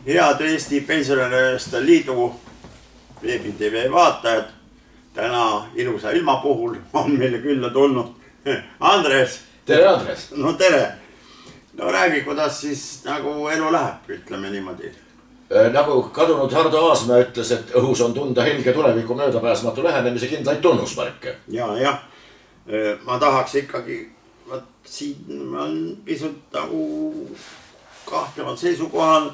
Head Eesti Pensionäride Liidu Veebi TV vaatajad. Täna ilusa ilma puhul on meile külla tulnud Andres. Tere, Andres! No tere! No räägi, kuidas siis nagu elu läheb, ütleme niimoodi. Nagu kadunud Hardo Aasmäe ütles, et õhus on tunda helge tuleviku möödapääsmatu lähenemise kindlaid tunnusmärke. Ja. Ma tahaks ikkagi, siin on pisut nagu kahtleval seisukohal.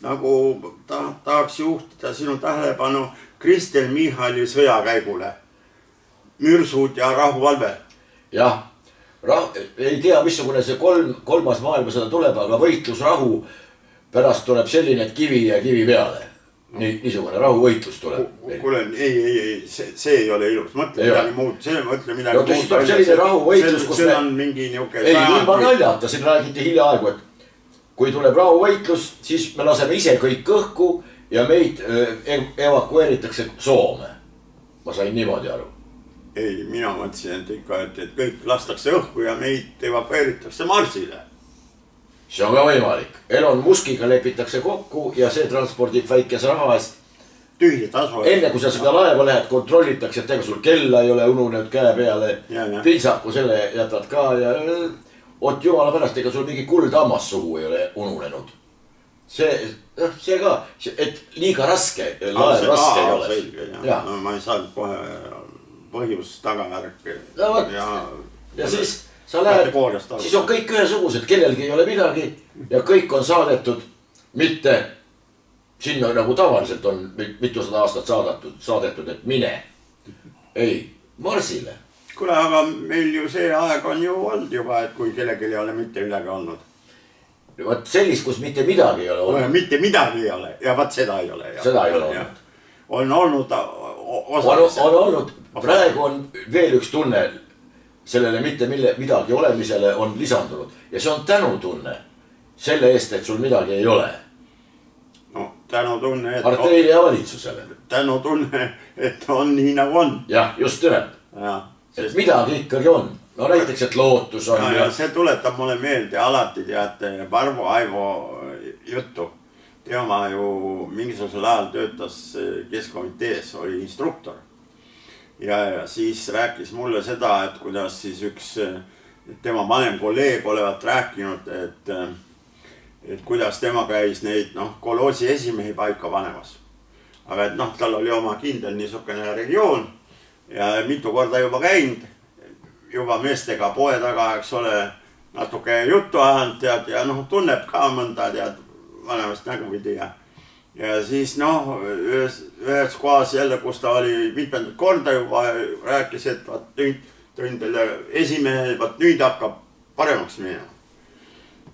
Nagu tahaks juhtida sinu tähelepanu Kristel Michali sõjakäigule. Mürsud ja rahuvalve. Jah, ei tea, missugune see kolmas maailmasõda tuleb, aga võitlus rahu pärast tuleb selline, et kivi ja kivi peale. Niisugune rahuvõitlus tuleb. Kuule, ei, see ei ole ilus. Mõtle midagi muud. Mõtle midagi muud. Siis tuleb selline rahuvõitlus, kus see on mingi niuke... Ei, ilma naljata, siin räägiti hiljaaegu, et kui tuleb rahuvõitlus, siis me laseme ise kõik õhku ja meid evakueeritakse Soome. Ma sain niimoodi aru. Ei, mina mõtlesin, et ikka, et kõik lastakse õhku ja meid evakueeritakse Marsile. See on ka võimalik. Elon Muskiga lepitakse kokku ja see transpordib väikese raha eest. Tühja tasu. Enne kui sa seda laeva lähed, kontrollitakse, et ega sul kella ei ole ununenud käe peale. Pilsaku selle jätad ka ja oot jumala pärast, ega sul mingi kuldhammas suhu ei ole ununenud. See ka, et liiga raske, laev raske ei ole. No ma ei saanud kohe põhjus tagavärk. Ja siis sa lähed, siis on kõik ühesugused, kellelgi ei ole midagi ja kõik on saadetud, mitte sinna nagu tavaliselt on mitusada aastat saadetud, et mine. Ei, Marsile. Kuule, aga meil ju see aeg on ju olnud juba, et kui kellelgi ei ole mitte midagi olnud. Vaat sellist, kus mitte midagi ei ole olnud. Mitte midagi ei ole ja vaat seda ei ole. Seda ei ole olnud. On olnud osaliselt. On olnud, praegu on veel üks tunne sellele mitte midagi olemisele on lisandunud. Ja see on tänutunne selle eest, et sul midagi ei ole. No tänutunne, et... Parteile ja valitsusele. Tänutunne, et on nii nagu on. Jah, just nimelt. Et midagi ikkagi on. No näiteks, et lootus on. Ja see tuletab mulle meelde alati teate Varvo Aivo juttu. Tema ju mingisugusel ajal töötas keskkomitees, oli instruktor. Ja siis rääkis mulle seda, et kuidas siis üks tema vanem kolleeg olevat rääkinud, et kuidas tema käis neid koloosi esimehi paika panemas. Aga et tal oli oma kindel niisugune regioon ja mitu korda juba käinud, juba meestega poe taga, eks ole, natuke juttu ajanud ja tunneb ka mõnda vanemast nägupidi ja siis ühes kohas jälle, kus ta oli mitmendat korda juba rääkis, et tõin teile esimehe, nüüd hakkab paremaks minema.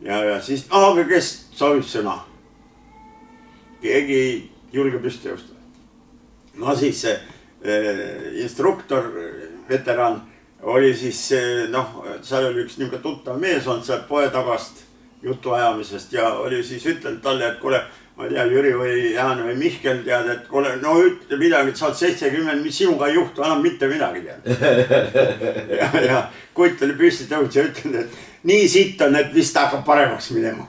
Ja siis, aga kes soovib sõna? Keegi ei julge püsti jõustada. No siis see instruktor, veteran, oli siis, seal oli üks niisugune tuttav mees on seal poe tagast jutu ajamisest ja oli siis ütlenud talle, et kuule, ma ei tea, Jüri või Jaan või Mihkel tead, et kuule, no ütle midagi, et sa oled 70, mis sinuga ei juhtu, enam mitte midagi tead. Ja kutt oli püsti tõud ja ütlenud, et nii sitt on, et vist hakkab paremaks minema.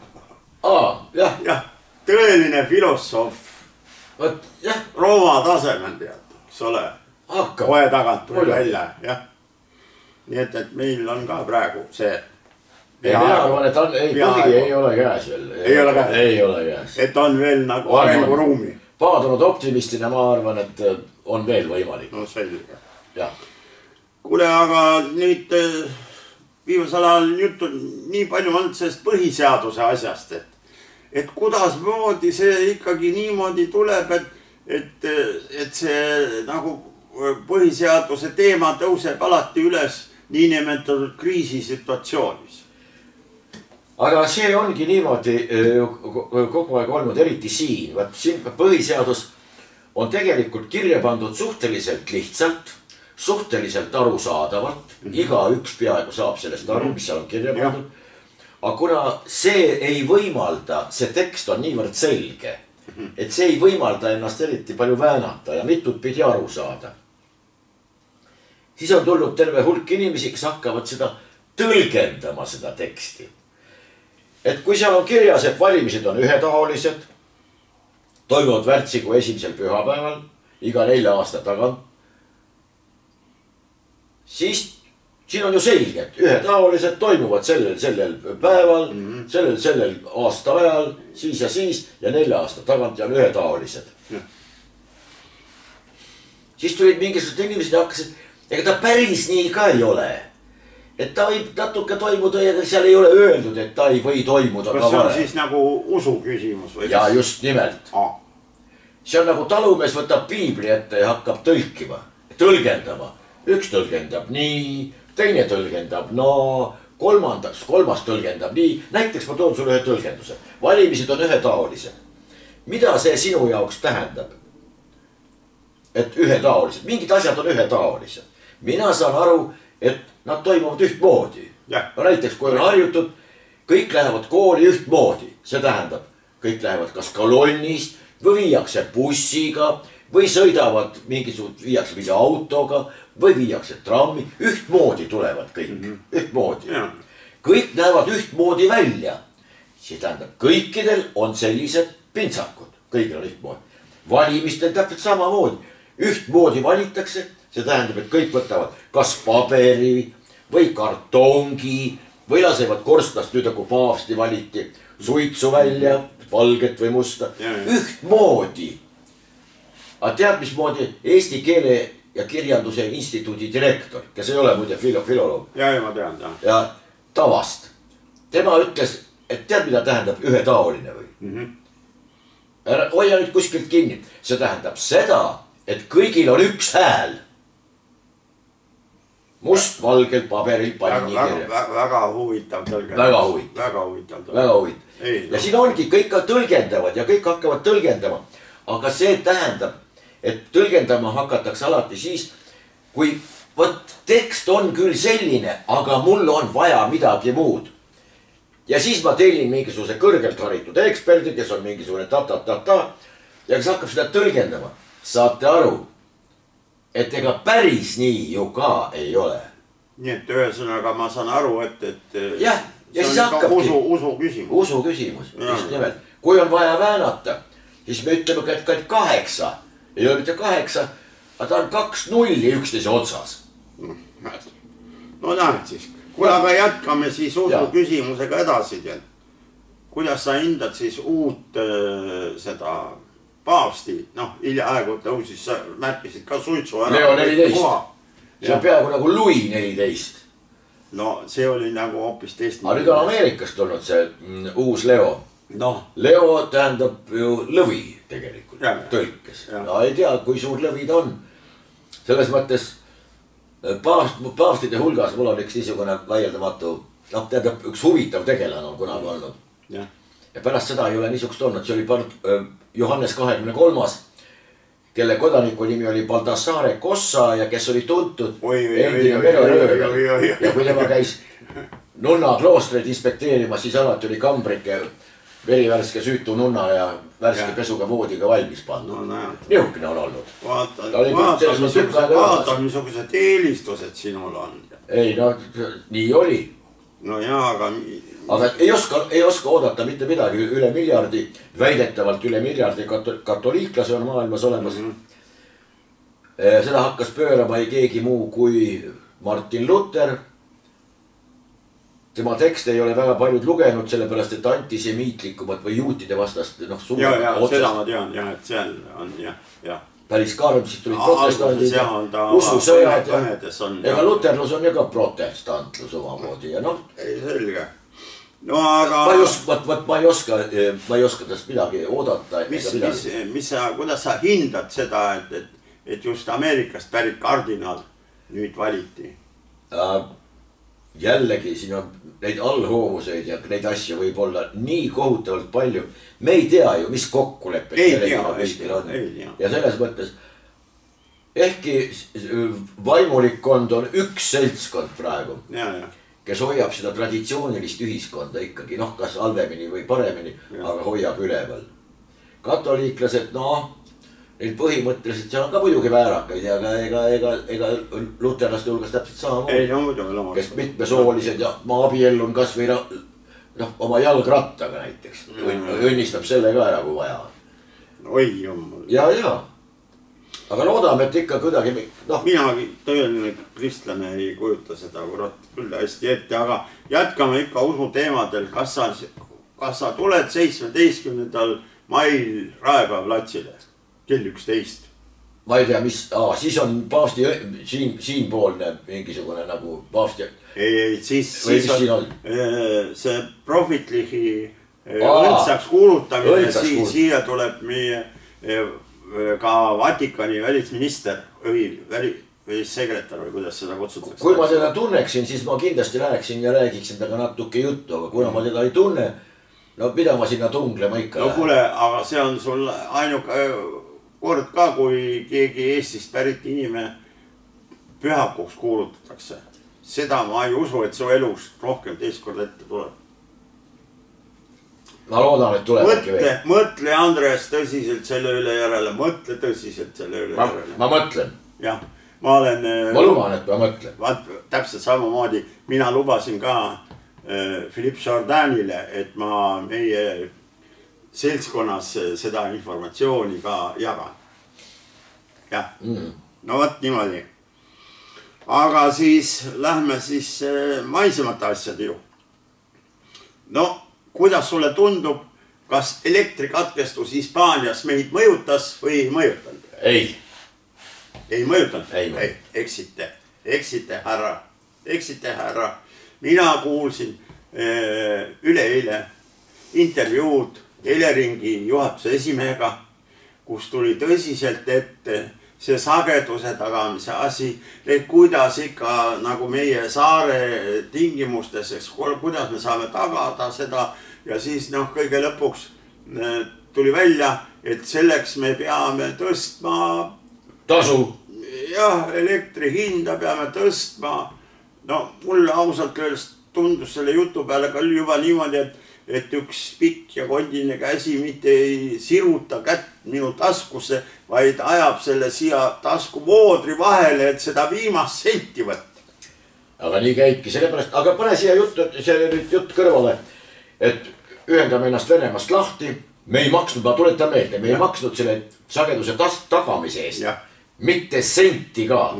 Jah. Tõeline filosoof. Rooma tasemel tead, eks ole. Kohe tagant tuli välja, jah. Nii et meil on ka praegu see... Mina arvan, et põhi ei ole käes veel. Ei ole käes. Et on veel nagu arenguruumi. Paadunud optimistina ma arvan, et on veel võimalik. No selge. Jah. Kuule, aga nüüd viimasel ajal juttu nii palju on sellest põhiseaduse asjast, et kuidas moodi see ikkagi niimoodi tuleb, et see nagu põhiseaduse teema tõuseb alati üles niinimetatud kriisisituatsioonis. Aga see ongi niimoodi kogu aeg olnud, eriti siin. Siin põhiseadus on tegelikult kirja pandud suhteliselt lihtsalt, suhteliselt arusaadavalt. Iga üks peaaegu saab sellest aru, mis seal on kirja pandud. Aga kuna see ei võimalda, see tekst on niivõrd selge, et see ei võimalda ennast eriti palju väänata ja mitut pidi aru saada. Siis on tulnud terve hulk inimesi, kes hakkavad seda tõlgendama, seda teksti. et kui seal on kirjas, et valimised on ühetaolised, toimuvad märtsikuu 1. pühapäeval iga 4 aasta tagant, siis siin on ju selge, et ühetaolised toimuvad sellel päeval, sellel aasta ajal, siis ja 4 aasta tagant ja on ühetaolised. Siis tulid mingisugused inimesed ja hakkasid, ega ta päris nii ka ei ole. Et ta võib natuke toimuda ja seal ei ole öeldud, et ta ei või toimuda. Kas see on siis nagu usu küsimus? Või ja just nimelt. See on nagu talumees võtab piibli ette ja hakkab tõlgendama. Üks tõlgendab nii, teine tõlgendab kolmas tõlgendab nii. Näiteks ma toon sulle ühe tõlgenduse. Valimised on ühetaolised. Mida see sinu jaoks tähendab? Et ühetaolised, mingid asjad on ühetaolised. Mina saan aru, et nad toimuvad ühtmoodi. No näiteks, kui on harjutud, kõik lähevad kooli ühtmoodi. See tähendab, kõik lähevad kas kolonnist või viiakse bussiga või sõidavad viiakse mingi autoga või viiakse trammi. Ühtmoodi tulevad kõik, ühtmoodi. Kõik näevad ühtmoodi välja. See tähendab, kõikidel on sellised pintsakud. Kõigil on ühtmoodi. Valimistel täpselt samamoodi. Ühtmoodi valitakse, see tähendab, et kõik võtavad kas paberi või kartongi või lasevad korstnast nüüd, kui paavsti valiti, suitsu välja, valget või musta. Ühtmoodi. Aga tead, mismoodi Eesti Keele ja Kirjanduse Instituudi direktor, kes ei ole muide filoloog. Ja ma tean. Ja tavast. Tema ütles, et tead, mida tähendab ühetaoline või? Hoia nüüd kuskilt kinni. See tähendab seda, et kõigil on üks hääl. Must-valgel paberil panni kirja. Väga huvitav tõlgendus. Väga huvitav. Ja siin ongi, kõik tõlgendavad ja kõik hakkavad tõlgendama. Aga see tähendab, et tõlgendama hakatakse alati siis, kui tekst on küll selline, aga mul on vaja midagi muud. Ja siis ma tellin mingisuguse kõrgelt haritud eksperdi, kes on mingisugune ta-ta-ta-ta ja kes hakkab seda tõlgendama. Saate aru, et ega päris nii ju ka ei ole. Nii et ühesõnaga ma saan aru, et ja siis hakkabki usu küsimus. Usu küsimus, just nimelt. Kui on vaja väänata, siis me ütleme, et 8. Ei ole mitte 8, aga ta on 2-0 üksteise otsas. No näed siis. Kuule, aga jätkame siis usu küsimusega edasi. Kuidas sa hindad siis uut seda paavsti, hiljaaegu tõusis, sa märkisid ka suitsu ära. Leo 14. See on peaaegu nagu Louis 14. No see oli nagu hoopis teist. Aga nüüd on Ameerikast tulnud see uus Leo. Leo tähendab ju lõvi tegelikult, tõlkes. Ei tea, kui suur lõvi ta on. Selles mõttes paavstide hulgas mul on üks niisugune vaieldamatu, tähendab üks huvitav tegelane on kunagi olnud. Ja pärast seda ei ole niisugust olnud, see oli Johannes 23, kelle kodaniku nimi oli Baldassare Cossa ja kes oli tuntud endine mereröövel. Ja kui tema käis nunna kloostreid inspekteerimas, siis alati oli kambrike verivärske süütu nunna ja värske pesuga voodiga valmis pannud. Niukene on olnud. Vaata, missugused eelistused sinul on. Ei, nii oli. No jaa, aga ei oska oodata mitte midagi, üle miljardi, väidetavalt üle miljardi katoliiklase on maailmas olemas. Seda hakkas pöörama ei keegi muu kui Martin Luther. Tema tekste ei ole väga paljud lugenud, sellepärast et antisemiitlikumad või juutide vastast seda ma tean, et seal on, päris karmsid tulid protestandid ja ususõjad ja ega luterlus on ju ka protestantlus omamoodi ja selge. No aga ma ei oska tast midagi oodata. Kuidas sa hindad seda, et just Ameerikast pärit kardinal nüüd valiti? Jällegi siin on neid allhoovuseid ja neid asju võib olla nii kohutavalt palju. Me ei tea ju, mis kokkulepped on. Ja selles mõttes, ehkki vaimulikkond on üks seltskond praegu, kes hoiab seda traditsioonilist ühiskonda ikkagi, kas halvemini või paremini, aga hoiab üleval. Katoliiklased, neid põhimõtteliselt seal on ka muidugi väärakaid, aga ega luterlaste hulgas täpselt samamoodi, kes mitmesoolised ja ma abiellun kas või noh, oma jalgrattaga näiteks. Õnnistab selle ka ära, kui vaja on. Oi jumal. Ja. Aga loodame, et ikka kuidagi, noh. Minagi tõeline kristlane ei kujuta seda küll hästi ette, aga jätkame ikka usu teemadel. Kas sa tuled 17. mail Raekoja platsile kell 11? Ma ei tea, mis, siis on paavsti siinpoolne mingisugune nagu paavsti. Ei, siis on see prohvetlihi õndsaks kuulutamine, siia tuleb meie ka Vatikani välisminister või välissekretär või kuidas seda kutsutakse. Kui ma teda tunneksin, siis ma kindlasti läheksin ja räägiksin temaga natuke juttu, aga kuna ma teda ei tunne, no mida ma sinna tunglema ikka lähen. No kuule, aga see on sul ainuke kord ka, kui keegi Eestist pärit inimene pühakuks kuulutatakse. Seda ma ei usu, et su elust rohkem teist kord ette tuleb. Ma loodan, et tulebki veel. Mõtle Andres tõsiselt selle üle järele. Mõtle tõsiselt selle üle järele. Ma mõtlen. Jah, ma olen... Ma luban, et ma mõtlen. Täpselt samamoodi. Mina lubasin ka Philippe Jourdainile, et ma meie seltskonnas seda informatsiooni ka jagan. Jah, no võt niimoodi. Aga siis lähme siis maisemate asjade ju. No, kuidas sulle tundub, kas elektrikatkestus Hispaanias meid mõjutas või ei mõjutanud? Ei. Ei mõjutanud? Ei. Eksite, härra. Mina kuulsin üleeile intervjuud Eleringi juhatuse esimehega, kus tuli tõsiselt ette see sageduse tagamise asi, et kuidas ikka nagu meie saare tingimustes, kuidas me saame tagada seda ja siis kõige lõpuks tuli välja, et selleks me peame tõstma tasu. Jah, elektri hinda peame tõstma. No mulle ausalt öeldes tundus selle jutu peale ka juba niimoodi, et üks pikk ja kondine käsi mitte ei siruta kätt minu taskusse, vaid ajab selle siia tasku voodri vahele, et seda viimast senti võtta. Aga nii käibki sellepärast, aga pane siia jutt kõrvale, et ühendame ennast Venemaast lahti. Me ei maksnud, ma tuletan meelde, me ei maksnud selle sageduse tagamise eest. Mitte senti ka.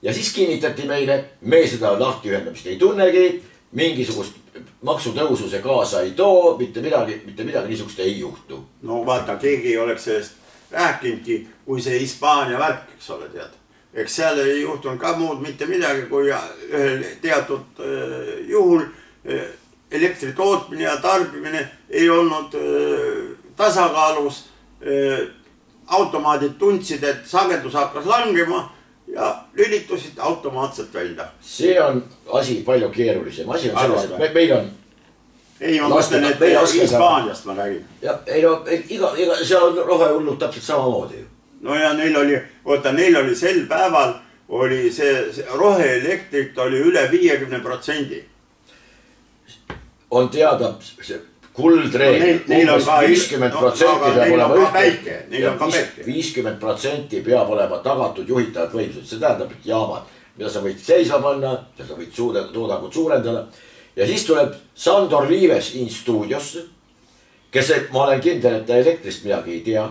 Ja siis kinnitati meile, me seda lahti ühendamist ei tunnegi, mingisugust maksutõusu see kaasa ei too, mitte midagi niisugust ei juhtu. No vaata, keegi ei oleks sellest rääkinudki, kui see Hispaania värk, eks ole tead. Eks seal ei juhtunud ka muud mitte midagi, kui ühel teatud juhul elektri tootmine ja tarbimine ei olnud tasakaalus. Automaadid tundsid, et sagedus hakkas langema ja lülitusid automaatselt välja. See on asi palju keerulisem. Asi on selles, et meil on... Ei, ma mõtlen, et Hispaaniast ma räägin. Seal on rohehullud täpselt samamoodi. No ja neil oli sel päeval, see roheelektrit oli üle 50%. On teada kuldreegel, 50% peab olema ühte, 50% peab olema tagatud juhitavad võimsused. See tähendab, et jaamad, mida sa võid seisma panna, sa võid toodangut suurendada. Ja siis tuleb Sandor Liives in stuudiosse, kes, ma olen kindel, et ta elektrist midagi ei tea.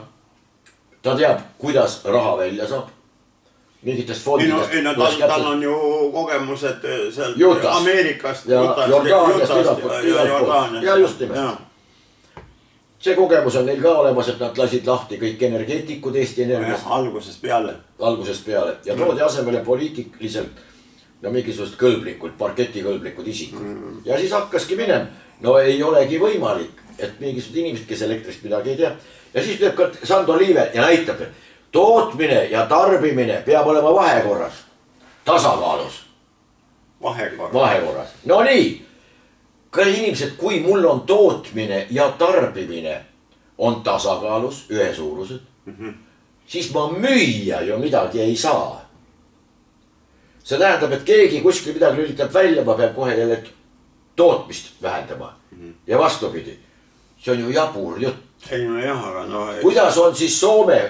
Ta teab, kuidas raha välja saab. Mingitest fondidest. Tal on ju kogemused sealt Ameerikast, ja just nimelt. See kogemus on neil ka olemas, et nad lasid lahti kõik energeetikud Eesti Energiast. Algusest peale. Ja toodi asemele poliitiliselt mingisugust kõlblikud, parketikõlblikud isikud. Ja siis hakkaski minem. No ei olegi võimalik, et mingisugused inimesed, kes elektrist midagi ei tea. Ja siis teeb ka Sandor Liive ja näitab, et tootmine ja tarbimine peab olema vahekorras, tasakaalus. Vahekorras. No nii, inimesed, kui mul on tootmine ja tarbimine on tasakaalus, ühesuurused, siis ma müüa ju midagi ei saa. See tähendab, et keegi kuskil midagi lülitab välja, ma peab kohe jälle tootmist vähendama. Ja vastupidi, see on ju jabur jutt. Kuidas on siis Soomel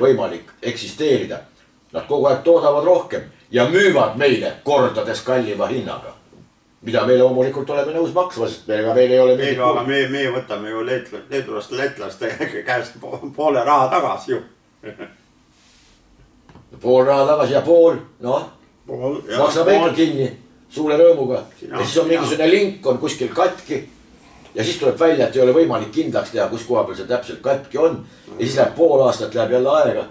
võimalik eksisteerida? Nad kogu aeg toodavad rohkem ja müüvad meile kordades kallima hinnaga. mida me loomulikult oleme nõus maksma, sest meil ei ole mingit... Aga me võtame ju leedulaste käest poole raha tagasi ju. Pool raha tagasi ja pool, noh. Maksame ikka kinni suure rõõmuga. Ja siis on mingisugune link on kuskil katki. Ja siis tuleb välja, et ei ole võimalik kindlaks teha, kus koha peal see täpselt katki on. Ja siis läheb pool aastat, läheb jälle aega.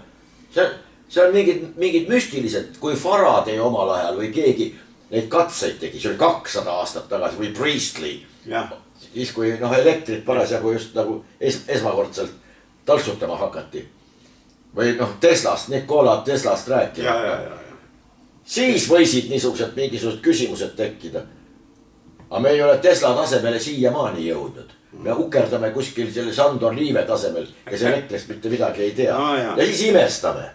See on mingid müstilised, kui Faraday omal ajal või keegi neid katseid tegi. See oli 200 aastat tagasi või Priestley. Siis kui elektrit parasjagu just nagu esmakordselt taltsutama hakati. Või Teslast, Nikola Teslast rääkima. Siis võisid niisugused mingisugused küsimused tekkida. Aga me ei ole Tesla tasemele siiamaani jõudnud. Me ukerdame kuskil selle Sandor Liive tasemel, kes elektrist mitte midagi ei tea. Ja siis imestame.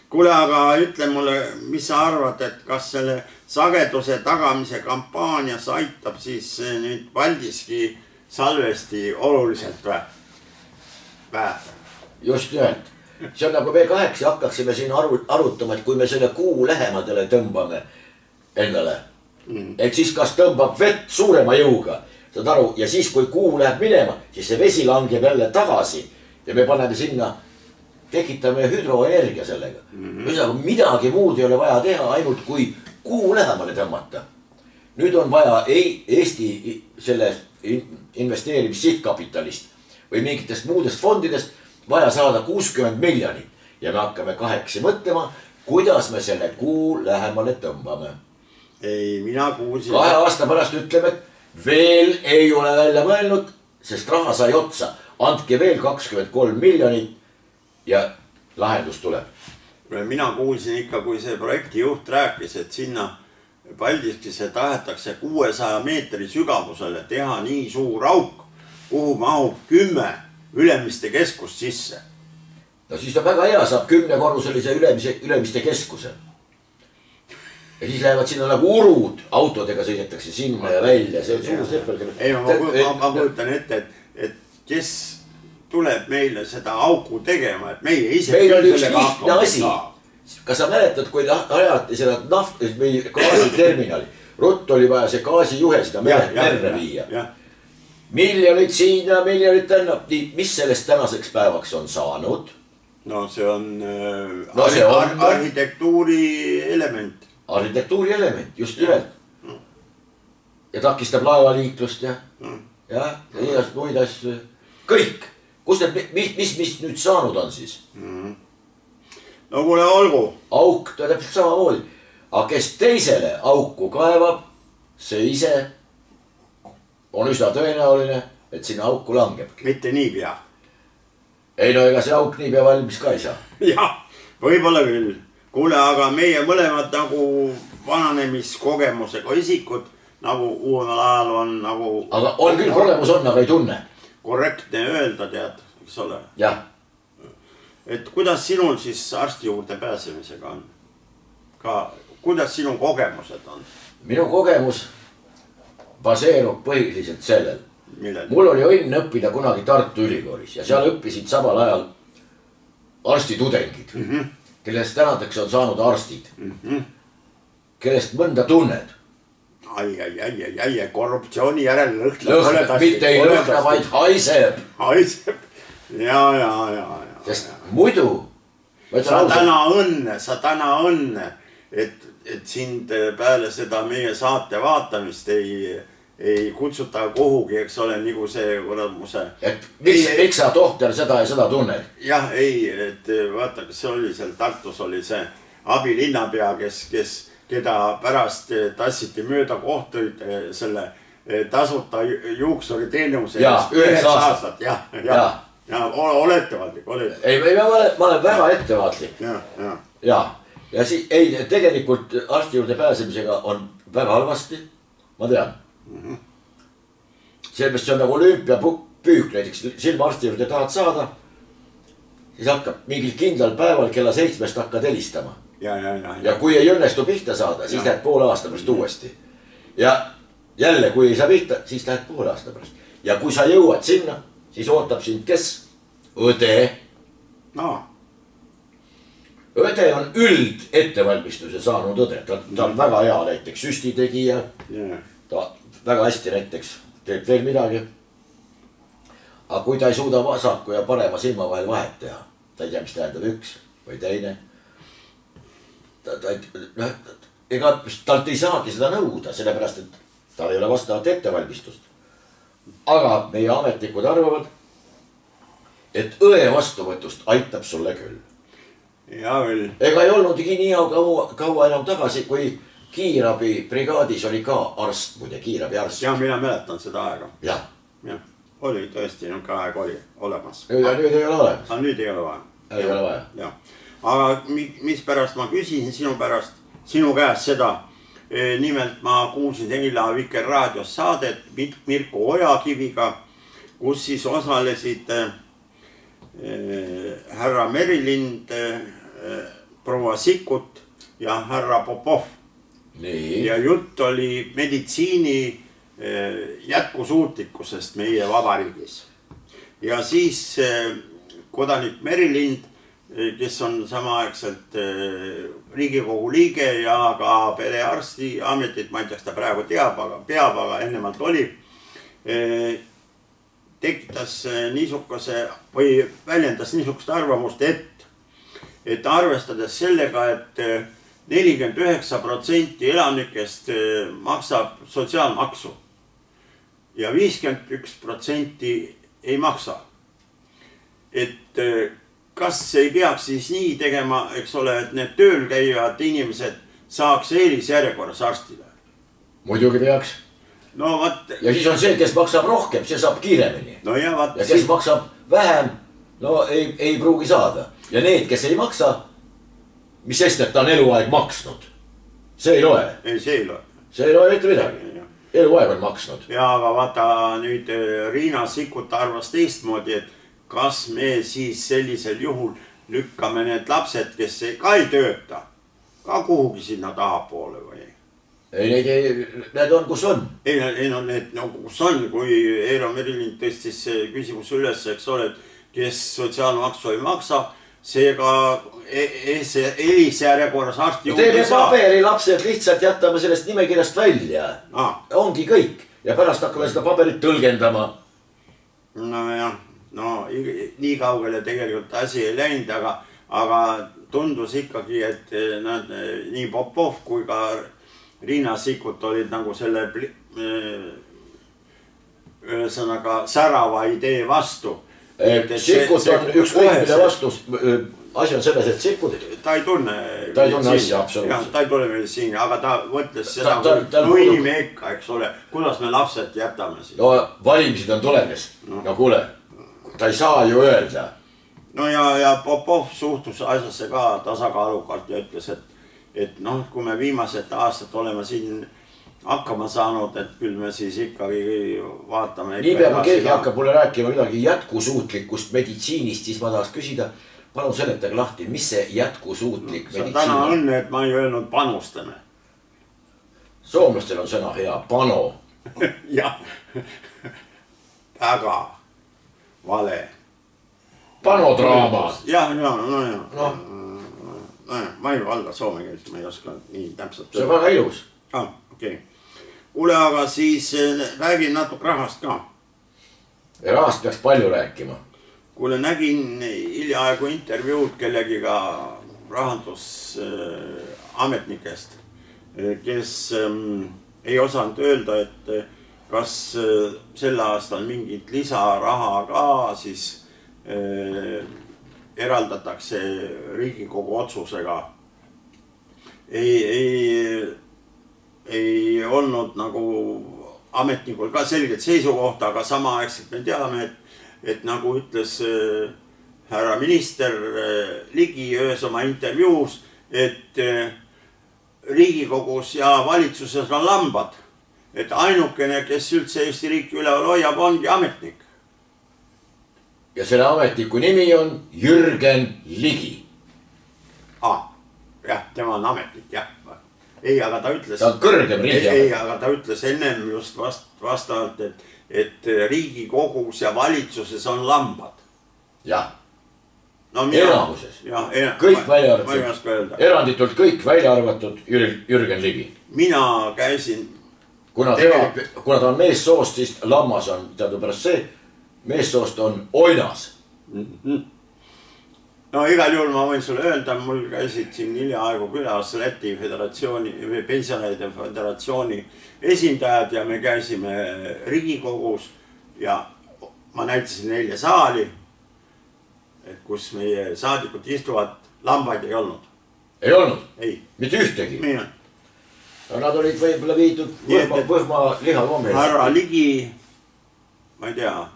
Kuule, aga ütle mulle, mis sa arvad, et kas selle sageduse tagamise kampaanias aitab siis nüüd Paldiski salvesti oluliselt vähe? Just nimelt. See on nagu V8 hakkaksime siin arutama, et kui me selle kuu lähemadele tõmbame endale, et siis kas tõmbab vett suurema jõuga, saad aru, ja siis kui kuu läheb minema, siis see vesi langeb jälle tagasi ja me paneme sinna, tekitame hüdroenergia sellega. Midagi muud ei ole vaja teha, ainult kui kuu lähemale tõmmata. Nüüd on vaja Eesti selle investeerimissihkapitalist või mingitest muudest fondidest vaja saada 60 miljonit ja me hakkame 8 mõtlema, kuidas me selle kuu lähemale tõmbame. Ei, mina kuulsin... 2 aasta pärast ütleme, et veel ei ole välja mõelnud, sest raha sai otsa. Andke veel 23 miljonit ja lahendus tuleb. Mina kuulsin ikka, kui see projekti juht rääkis, et sinna Paldiskisse tahetakse 600 meetri sügavusele teha nii suur auk, kuhu mahub 10 ülemiste keskust sisse. No siis on väga hea, saab 10-korruselise ülemiste keskuse. Ja siis lähevad sinna nagu urud, autodega sõidetakse sinna ja välja. Ei, ma kujutan ette, et kes tuleb meile seda auku tegema, et meie ise... Meil on üks lihtne asi. Kas sa mäletad, kui ajati seda gaasiterminali, rutt oli vaja see gaasijuhe seda merre viia. Miljonid siin ja miljonid tänna. Mis sellest tänaseks päevaks on saanud? No see on arhitektuuri element. Arhitektuuri element, just nimelt. Ja takistab laevaliiklust ja igast muid asju. Kõik. Mis nüüd saanud on siis? No kuule, olgu. Auk, ta täpselt samamoodi. Aga kes teisele auku kaevab, see ise on üsna tõenäoline, et sinna auku langeb. Mitte nii pea. Ei no ega see auk nii pea valmis ka ei saa. Jah, võib-olla küll. Kuule, aga meie mõlemad nagu vananemiskogemusega isikud, nagu uuemal ajal on nagu... Aga on küll kogemus on, aga ei tunne. Korrektne öelda, tead, eks ole. Jah. Et kuidas sinul siis arsti juurde pääsemisega on? Kuidas sinu kogemused on? Minu kogemus baseerub põhiliselt sellel. Millel? Mul oli õnn õppida kunagi Tartu Ülikoolis ja seal õppisid samal ajal arstitudengid, kellest tänadeks on saanud arstid, kellest mõnda tunned. Ai, korruptsiooni järel lõhna. Mitte ei lõhna, vaid haiseb. Haiseb. Ja. Sest muidu... Sa täna õnne, et sind peale seda meie saate vaatamist ei kutsuta kuhugi, eks ole, nagu see kuramuse... Et miks sa tohter seda ja seda tunned? Jah, ei, et vaata, kas see oli seal Tartus oli see abilinnapea, keda pärast tassiti mööda kohtuid selle tasuta juuksuri teenuse. Ja, 9 aastat. Ja oletevaatlik. Ei, ma olen väga ettevaatlik. Ja tegelikult arsti juurde pääsemisega on väga halvasti, ma tean. Sellepärast see on nagu olümpiapüük, näiteks silmaarsti juurde tahad saada, siis hakkab mingil kindlal päeval kella 7-st hakkad helistama. Ja kui ei õnnestu pihta saada, siis lähed poole aasta pärast uuesti. Ja jälle, kui ei saa pihta, siis lähed poole aasta pärast. Ja kui sa jõuad sinna, siis ootab sind kes? Õde. Õde on üld ettevalmistuse saanud õde. Ta on väga hea näiteks süstitegija. ta väga hästi näiteks teeb veel midagi. aga kui ta ei suuda vasaku ja parema silma vahel vahet teha, ta ei tea, mis tähendab üks või teine. Ega talt ei saagi seda nõuda, sellepärast et tal ei ole vastavat ettevalmistust. aga meie ametnikud arvavad, et õe vastuvõtust aitab sulle küll. Hea küll. Ega ei olnudki nii kaua enam tagasi, kui kiirabibrigaadis oli ka arst, muide kiirabiarst. Ja mina mäletan seda aega. Jah. Oli tõesti, niisugune aeg oli olemas. Nüüd ei ole olemas. Aga nüüd ei ole vaja. Ei ole vaja. Ja. Aga mispärast ma küsisin sinu käest seda. Nimelt ma kuulsin eile Vikerraadios saadet Mirko Ojakiviga, kus siis osalesid härra Merilind, proua Sikkut ja härra Popov. Nii. Ja jutt oli meditsiini jätkusuutlikkusest meie vabariigis. Ja siis kodanik Merilind, kes on samaaegselt Riigikogu liige ja ka perearsti ametit, ma ei tea, kas ta praegu peab, aga ennemalt oli, tekitas niisuguse või väljendas niisugust arvamust, et arvestades sellega, et 49% elanikest maksab sotsiaalmaksu ja 51% ei maksa. Et kas ei peaks siis nii tegema, eks ole, et need tööl käivad inimesed saaks eelisjärjekorras arstile? Muidugi peaks. No vaat. Ja siis on see, kes maksab rohkem, see saab kiiremini. No ja vaat. Ja kes maksab vähem, no ei pruugi saada. Ja need, kes ei maksa, mis sest, et ta on eluaeg maksnud. See ei loe. Ei, see ei loe. See ei loe mitte midagi. Eluaeg on maksnud. Ja aga vaata nüüd Riina Sikkut arvas teistmoodi, et kas me siis sellisel juhul lükkame need lapsed, kes ka ei tööta, ka kuhugi sinna tahapoole või? Ei, need on, kus on. Ei, need kus on, kui Eero Merilind tõstis küsimus üles, eks ole, kes sotsiaalmaksu ei maksa, seega eelisjärjekorras arsti juurde ei saa. Teeme paberi lapsed lihtsalt jätame sellest nimekirjast välja. Ongi kõik. Ja pärast hakkame seda paberit tõlgendama. No jah. No nii kaugele tegelikult asi ei läinud, aga tundus ikkagi, et nad nii Popov kui ka Riina Sikkut olid nagu selle ühesõnaga särava idee vastu. Sikkut on üks kõigile vastus. Asi on selles, et Sikkut... Ta ei tunne asja, absoluutselt. Ta ei tule meil siin, aga ta mõtles seda, kui inimekka, eks ole, kuidas me lapsed jätame siin. No valimised on tulemas. No kuule. Ta ei saa ju öelda. No ja Popov suhtus asjasse ka tasakaalukalt ja ütles, et noh, kui me viimased aastad oleme siin hakkama saanud, et küll me siis ikkagi vaatame... Nii peab keegi hakkab mulle rääkima midagi jätkusuutlikust meditsiinist, siis ma tahaks küsida, palun seletage lahti, mis see jätkusuutlik meditsiin on? Täna on, et ma ei öelnud panustame. Soomlastel on sõna hea, pano. Jah, väga vale. Panodraama. Jah, ma ei valda soome keelt, ma ei oska nii täpselt. See on väga ilus. Okei. Kuule, aga siis räägin natuke rahast ka. Rahast peaks palju rääkima. Kuule, nägin hiljaaegu intervjuud kellegiga rahandusametnikest, kes ei osanud öelda, et kas sel aastal mingit lisaraha ka siis eraldatakse Riigikogu otsusega. Ei olnud nagu ametnikul ka selget seisukohta, aga samaaegselt me teame, et nagu ütles härra minister Ligi ühes oma intervjuus, et Riigikogus ja valitsuses on lambad. Et ainukene, kes üldse Eesti riiki üleval hoiab, ongi ametnik. Ja selle ametniku nimi on Jürgen Ligi. Jah, tema on ametnik, jah. Ei, aga ta ütles... Ta on kõrgem riigiametnik. Ei, aga ta ütles ennem just vastavalt, et Riigikogus ja valitsuses on lambad. Jah. Enamuses. Kõik välja arvatud. Eranditult kõik välja arvatud Jürgen Ligi. Mina käisin kuna ta on meessoost, siis lammas on teadupärast see, meessoost on oinas. No igal juhul ma võin sulle öelda, mul käisid siin hiljaaegu külas Läti föderatsiooni või pensionäride föderatsiooni esindajad ja me käisime Riigikogus ja ma näitasin neile saali, kus meie saadikud istuvad, lambaid ei olnud. Ei olnud? Ei. Mitte ühtegi? Nii. Nad olid võib-olla viidud võhma lihakoomil. Härra Ligi, ma ei tea,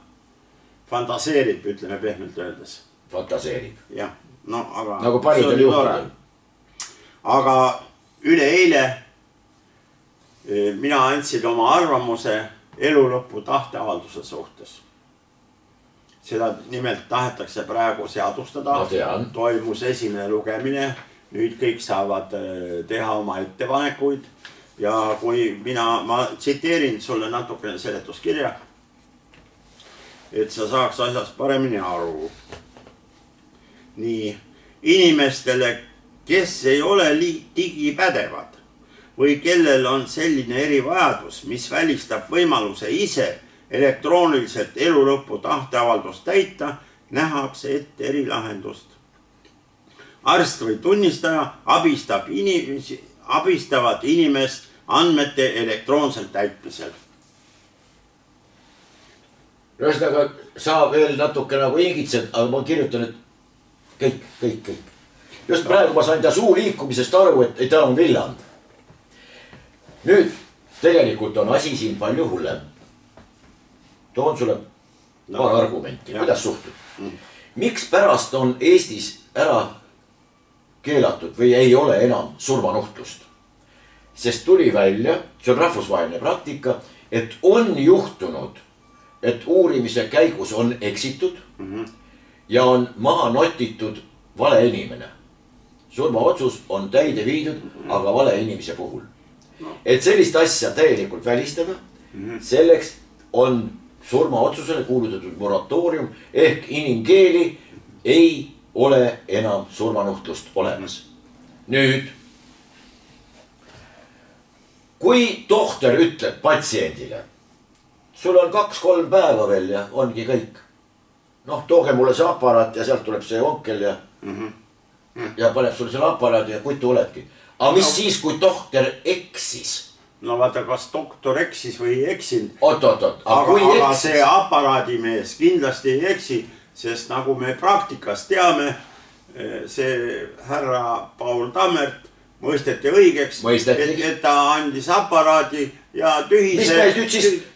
fantaseerib, ütleme pehmelt öeldes. Fantaseerib. Jah, no aga... Nagu paljudel juhtudel. Aga üleeile mina andsin oma arvamuse elulõpu tahteavalduse suhtes. Seda nimelt tahetakse praegu seadustada. Toimus esimene lugemine. Nüüd kõik saavad teha oma ettepanekuid ja kui ma tsiteerin sulle natukene seletuskirja, et sa saaks asjast paremini aru. Nii, inimestele, kes ei ole digipädevad või kellel on selline erivajadus, mis välistab võimaluse ise elektrooniliselt elulõpu tahteavaldust täita, nähakse ette erilahendust. Arst või tunnistaja abistavad inimest andmete elektroonselt täitmisel. Ühesõnaga, sa veel natuke nagu ingitsed, aga ma kirjutan, et kõik. Just praegu ma sain ta suu liikumisest aru, et ta on villand. Nüüd, tegelikult on asi siin palju hullem. Toon sulle paar argumenti, kuidas suhtud. Miks pärast on Eestis ära keelatud või ei ole enam surmanuhtlust? Sest tuli välja, see on rahvusvaheline praktika, et on juhtunud, et uurimise käigus on eksitud ja on maha notitud vale inimene. Surmaotsus on täide viidud, aga vale inimese puhul. Et sellist asja täielikult välistada, selleks on surmaotsusele kuulutatud moratoorium ehk inimkeeli ei ole enam surmanuhtlust olemas. Nüüd, kui tohter ütleb patsiendile, sul on 2-3 päeva veel ja ongi kõik. Noh, tooge mulle see aparaat ja sealt tuleb see onkel ja paneb sulle selle aparaadi ja kutu oledki. Aga mis siis, kui tohter eksis? No vaata, kas doktor eksis või ei eksinud. Oot. Aga see aparaadimees kindlasti ei eksi, sest nagu me praktikas teame, see härra Paul Tammert mõisteti õigeks, et ta andis aparaadi ja tühise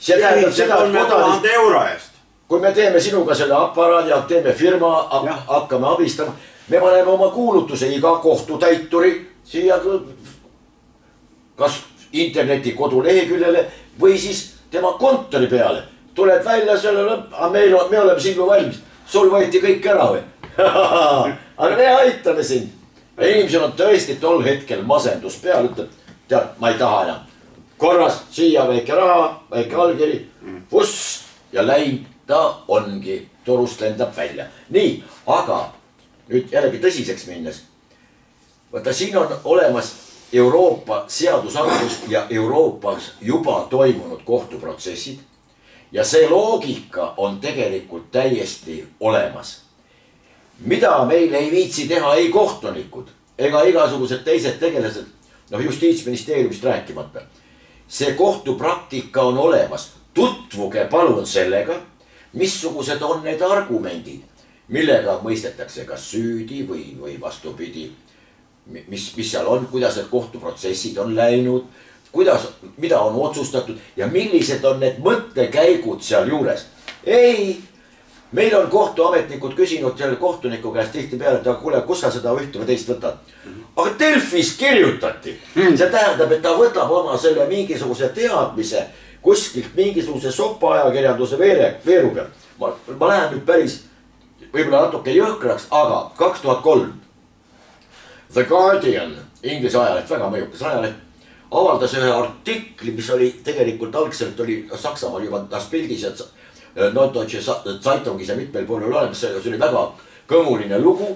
3000 euro eest. Kui me teeme sinuga selle aparaadi ja teeme firma, hakkame abistama, me paneme oma kuulutuse iga kohtutäituri siia kas interneti koduleheküljele või siis tema kontori peale. Tuled välja sellele, me oleme sinu valmis. Sul võeti kõik ära või? Aga me aitame sind. Inimesel on tõesti tol hetkel masendus peal, ütleb, tead, ma ei taha enam. Korras, siia väike raha, väike allkiri, buss ja läin, ta ongi, torust lendab välja. Nii, aga nüüd jällegi tõsiseks minnes. Vaata, siin on olemas Euroopa seadusandlus ja Euroopas juba toimunud kohtuprotsessid ja see loogika on tegelikult täiesti olemas. Mida meil ei viitsi teha ei kohtunikud ega igasugused teised tegelased, justiitsministeeriumist rääkimata. See kohtupraktika on olemas. Tutvuge palun sellega, missugused on need argumendid, millega mõistetakse kas süüdi või vastupidi. Mis seal on, kuidas need kohtuprotsessid on läinud, mida on otsustatud ja millised on need mõttekäigud seal juures. Ei, meil on kohtuametnikud küsinud selle kohtuniku käest tihti peale, et kuule, kus sa seda ühte või teist võtad. Aga Delfis kirjutati. See tähendab, et ta võtab oma selle mingisuguse teadmise kuskilt mingisuguse sopaajakirjanduse veeru pealt. Ma lähen nüüd päris võib-olla natuke jõhkraks, aga 2003 The Guardian, inglise ajaleht, väga mõjukas ajaleht, avaldas ühe artikli, mis oli tegelikult algselt oli Saksamaal juba das pildis, et Norddeutsche Zeitungis ja mitmel pool oli olemas, see oli väga kõmuline lugu,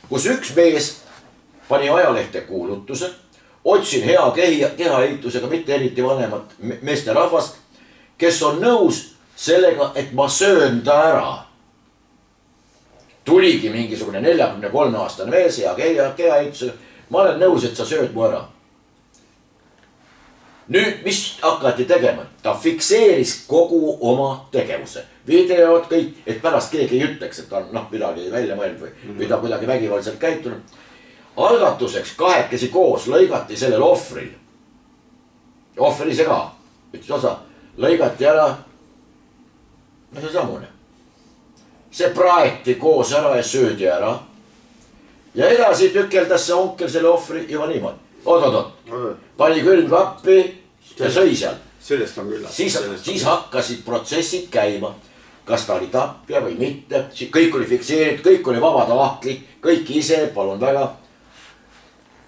kus üks mees pani ajalehte kuulutuse, otsin hea kehaehitusega, mitte eriti vanemat meesterahvast, kes on nõus sellega, et ma söön ta ära. Tuligi mingisugune 43-aastane mees ja kehaehitusega. Ma olen nõus, et sa sööd mu ära. Nüüd, mis hakati tegema? Ta fikseeris kogu oma tegevuse. Videod kõik, et pärast keegi ei ütleks, et ta on midagi välja mõelnud või ta kuidagi vägivaldselt käitunud. Algatuseks kahekesi koos lõigati sellel ohvril. Ohvri ise ka. Üks osa lõigati ära. No see samune. See praeti koos ära ja söödi ära. Ja edasi tükeldas see onkel selle ohvri juba niimoodi. Oot. Pani külmkappi ja sõi seal. Sellest on küll. Siis hakkasid protsessid käima. Kas ta oli tapja või mitte. Kõik oli fikseeritud, kõik oli vabatahtlik. Kõik ise, palun väga.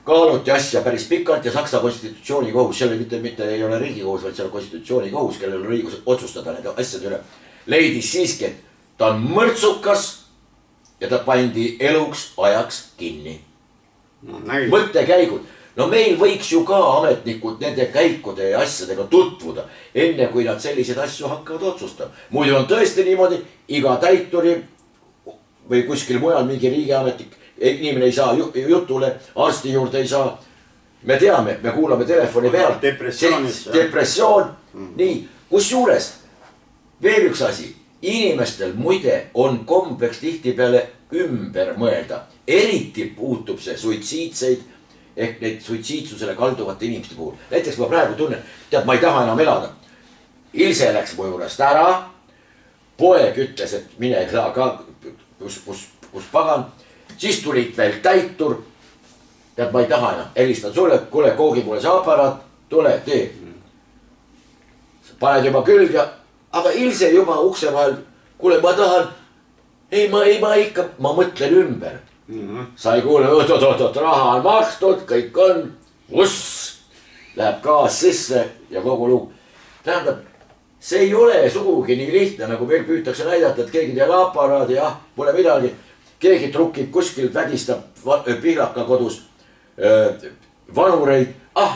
Kaaluti asja päris pikalt ja Saksa konstitutsioonikohus, seal mitte ei ole riigikohus, vaid seal konstitutsioonikohus, kellel on õigus otsustada nende asjade üle. Leidis siiski, et ta on mõrtsukas ja ta pandi eluks ajaks kinni. Mõttekäigud. No meil võiks ju ka ametnikud nende käikude ja asjadega tutvuda, enne kui nad selliseid asju hakkavad otsustama. Muidu on tõesti niimoodi, iga täituri või kuskil mujal mingi riigiametnik, inimene ei saa jutule, arsti juurde ei saa. Me teame, me kuulame telefoni peal. Depressioon. Nii, kus juures veel üks asi. Inimestel muide on kombeks tihtipeale ümber mõelda. Eriti puutub see suitsiidseid ehk neid suitsiidsusele kalduvate inimeste puhul. Näiteks ma praegu tunnen, tead, ma ei taha enam elada. Ilse läks mu juurest ära. Poeg ütles, et mine ka, kus pagan. Siis tulid veel täitur. Tead, ma ei taha enam. Helistan sulle, kuule, koogi mulle see aparaat. Tule, tee. Paned juba külg ja aga Ilse juba ukse vahel, kuule, ma tahan, ma mõtlen ümber. Sai kuule, oot, raha on makstud, kõik on, läheb gaas sisse ja kogu lugu. Tähendab, see ei ole sugugi nii lihtne, nagu meil püütakse näidata, et keegi teeb aparaadi, pole midagi. Keegi trukib kuskil, vägistab Pihlaka kodus vanureid,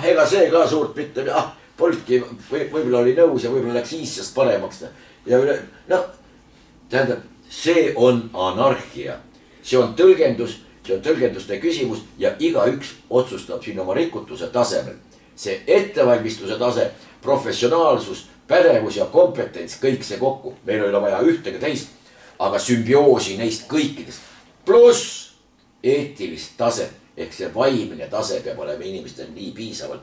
ega see ka suurt mitte, polnudki, võib-olla oli nõus ja võib-olla läks iissast paremaks. Ja tähendab, see on anarhia. See on tõlgenduste küsimus ja igaüks otsustab siin oma rikutuse tasemel. See ettevalmistuse tase, professionaalsus, pädevus ja kompetents, kõik see kokku. Meil ei ole vaja ühtega teist, aga sümbioosi neist kõikidest. Pluss eetilist taset, ehk see vaimne tase peab olema inimestel nii piisavalt.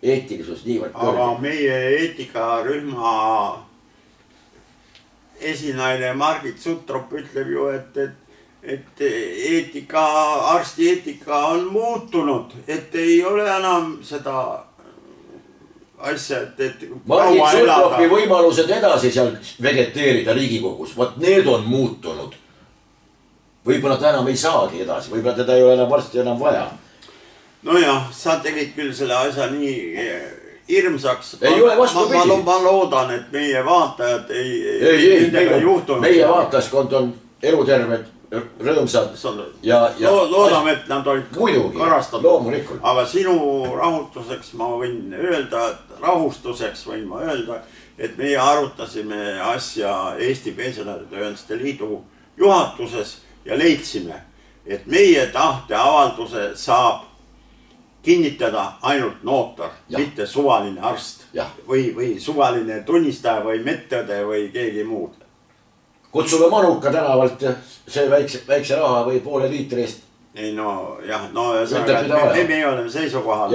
Eetilisus niivõrd kõrge. Aga meie eetikarühma esinaine Margit Sutrop ütleb ju, et eetika, arsti eetika on muutunud, et ei ole enam seda asja, et Margit Sutropi võimalused edasi seal vegeteerida Riigikogus, vot need on muutunud. Võib-olla ta enam ei saagi edasi, võib-olla teda ei ole enam varsti enam vaja. Nojah, sa tegid küll selle asja nii hirmsaks. Ei ole vastupidi. Ma loodan, et meie vaatajad ei juhtunud. Meie vaatajaskond on eluterved, rõõmsad. Loodame, et nad olid karastatud. Loomulikult. Aga sinu rahustuseks ma võin öelda, et meie arutasime asja Eesti Pensionäride Ühenduste Liidu juhatuses ja leidsime, et meie tahteavalduse saab kinnitada ainult notar, mitte suvaline arst või suvaline tunnistaja või medõde või keegi muud. Kutsume Manuka tänavalt ja see väikse raha või poole liitri eest. Ei no jah, me oleme seisukohal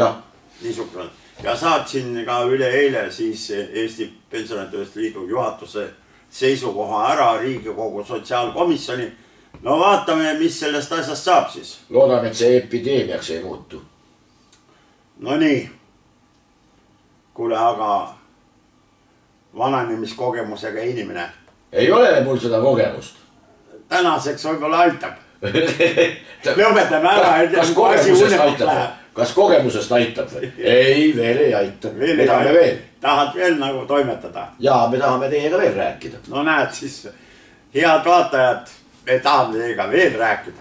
niisugune. Ja saatsin ka üle eile siis Eesti Pensionäride Ühenduste Liidu juhatuse seisukoha ära Riigikogu sotsiaalkomisjoni. No vaatame, mis sellest asjast saab siis. Loodan, et see epideemiaks ei muutu. No nii, kuule, aga vananemiskogemusega inimene. Ei ole mul seda kogemust. Tänaseks võib-olla aitab. Lõpetame ära. Kas kogemusest aitab või? Ei, veel ei aita. Me tahame veel. Tahad veel nagu toimetada? Jaa, me tahame teiega veel rääkida. No näed siis, head vaatajad, me tahame teiega veel rääkida.